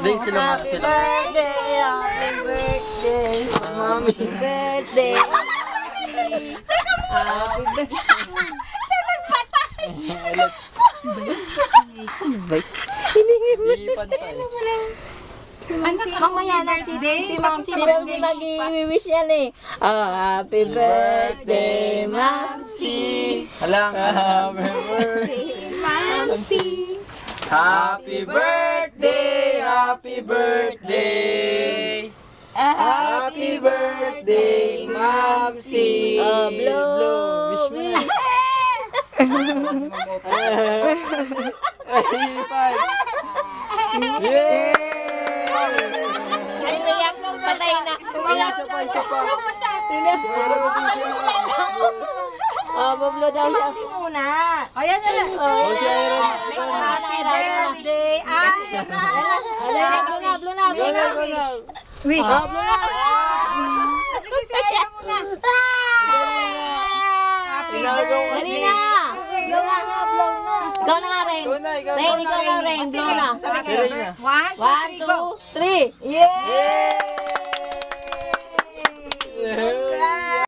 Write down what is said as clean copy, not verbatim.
Ding sila mga Happy sila. birthday, happy birthday, Mami. happy birthday. Happy birthday. Hindi pantay. Mamaya na si Ma'am Si Ma'am si mag-i-wish yan eh. Oh, happy birthday, Ma'am si. Halang. Happy birthday. Happy birthday. Happy birthday. Happy birthday, Mamsi. Oh, blow. Wish mo na. Yay! Ay, umiyak. Patay na. Umiyak. Isa pa. Oh, bablo daw siya. Si muna. Ayan na lang. Oh, si Aaron. Happy birthday. Blow na. Go na, go na. Wish. Oh, blow na. Sige, sige muna. Tinagaw kasi. Dali na. Blow na. Ikaw na nga, Ren. Ikaw na, ikaw na. Ren, ikaw na, Ren. Blow na. Si Ray na. 1, 1, 2, 3. Yeah!